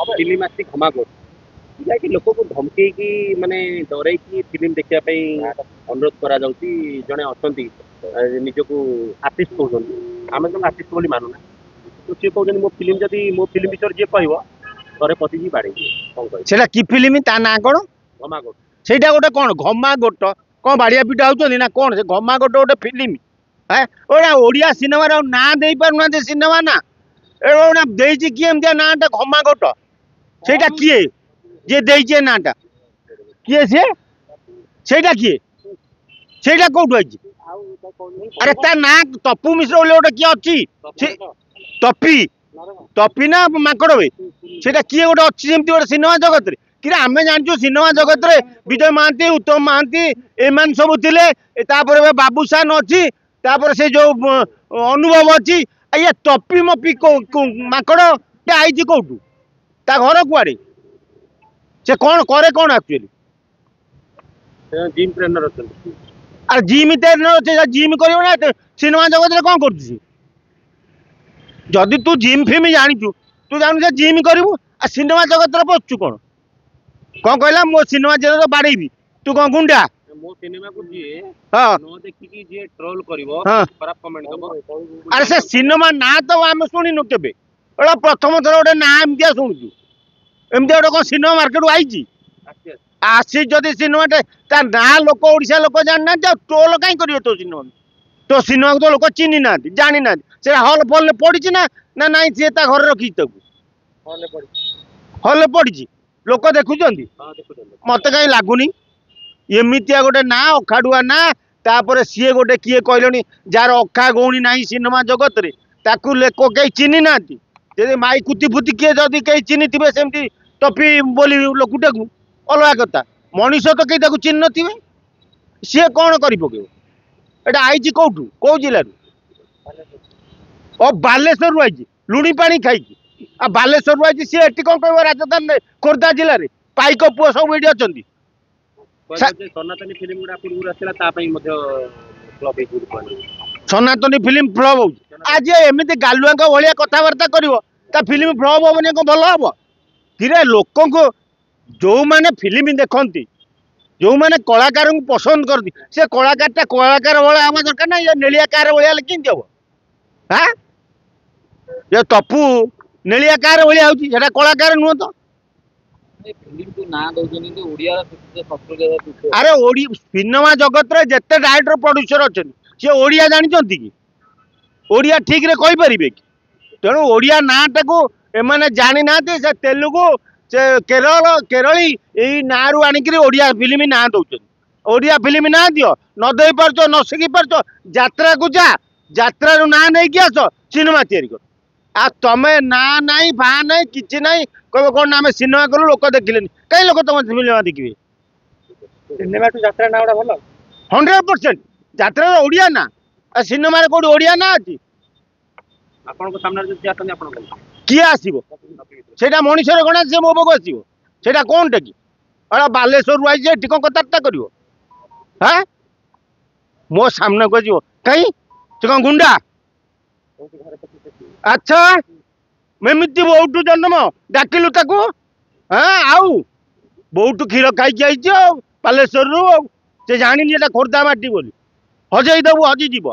Film आसी घमाघोट जहाँकि लोक को धमकी माने डर फिल्म देखा अनुरोध करा जड़े अच्छा निजक आर्टिस्ट कहते आम तो आर्टिस्ट बोली मानुना तो सी कहते मो फिल्म जदि मो फिल्म विषय जी कह घरे पति बाड़े कौन कह कि फिल्म ता ना कौन घमाघोट से गोटे कौन घमाघोट कौन बाड़िया पिटा होती ना कौन से घमाघोट गोटे फिल्म है ओडा ओडिया सिनेमा ना दे पारना सिनेमा ना एटा देजी किए एमतिया नाटा घमाघोट सेटा किए जे देजे नाटा किए सेटा किए सेटा कोठु आइछि अरे ता ना तपु मिश्र बोले गोटे किए अच्छी तपी तपी ना माकड़ वे सेटा किए गोटे अच्छी जेमती गोटे सिनेमा जगत रे कि आमे जानछु सिनेमा जगत रे विजय महांती उत्तम महांती एमान सब थिले तापर बाबूशान अच्छी तापर से जो अनुभव अच्छी ये तपी मपी माकड़ आई कौटू ता घर कुआड़े से कौन करे कौन एक्चुअली जिम ट्रेनर आ जिम ट्रेनर अच्छे जिम कर सिनेमा जगत रे कौन कर जदि तू जिम फिम जानिचु तू जानू से जिम करू आ सिनेमा जगत रे पशु कौन कौन कहला मो सिनेमा जगत बाड़ेबी तू कौन गुंडा मो सिनेमा को जी हाँ न देखि जे ट्रोल करिवो हाँ खराब कमेंट दबो अरे से सिनेमा ना तो आम शुणिनु केबे एटा प्रथम थर गोटे ना एमतिया शुणुचु एमतिया गोटे कौन सिनेमा मार्केट आईची आसी जदि सिनेमा ता ना लोक ओडिशा लोक जान ना ट्रोल कहीं करियो तो सिनेमा को तो लोक चिन्ह ना जानी ना से हॉल फॉल पड़ी ना ना नहीं सी ता घर रखी हॉल पड़ी लोक देखुचंदी मत कहीं लगुनी एमितिया गोटे ना अखाड़ुआ ना तापर सी गोटे किए कहलनी जार अखा गौणी ना सिनेमा जगत रे ताकू लोक कहीं चिन्ह ना माई कुती फुती किए जदि कहीं चिन्ह थे सेमती टपी बोली लोकटा को अलग कथा मनीष तो कहीं चिन्ह थे सी कौन कर पकेब आई कौटू कौ जिलू बालेश्वर आई लुणी पानी खाई बालेश्वर आई सी एटी कौन कह राजधानी खोर्धा जिले में पाइक पुओ सब ये अच्छा सनातनी फिल्म गुड़ा पूर्व आसला सनातनी फिल्म फ्लप हो आज एमती गालुआ भाया कथबार्ता कर फिल्म फ्लप हेनी कौन भल हम कि लोक जो मैंने फिल्म देखती जो मैंने कलाकार को पसंद करती से कलाकार कलाकार भाया आम दरकार ना नेलिया कार भाया केमती हम हाँ ये तपु नेलिया कार भाया होता कलाकार नुह तो अरे सिनेमा जगत रे जिते डायरेक्टर प्रोड्यूसर अच्छा सी ओडिया जानते कि ओडिया ठीक रे कहि परिबे कि तेणु ओडिया नाटा को एमाने जानी ना से तेलुगु से केरल केरली यही ना रु आणिक ओडिया फिल्म ना दौरान ओडिया फिल्म ना दियो न दे पार्छ न शिखी पार्छ यात्रा को जा यात्रा ना नहीं कि आस सिनेमा तैयारी कर आ तमें ना नहीं फा नहीं कि ना कह कौन आम सिनेमा कलु लोक देखिले कहीं लोक तुम सिनेमा देखिए सिनेमा टू यात्रा ना भल 100% यात्रा ओडिया ना सिनेमा कौटी ओडिया ना अच्छी आपन सामने किए आसो से मनीषर गणा सी मो पाक आसो से कौन टे कि बालेश्वर आई कौन कथबार्ता कर हाँ मो सामने को कहीं से कौन गुंडा अच्छा मेमती बहुत जन्म डाकिलु ताकू हाँ आउ बहुत क्षीर खाई बालेश्वर रु से जानी खोर्धा माटी बोली हजई दबु हजी जीव।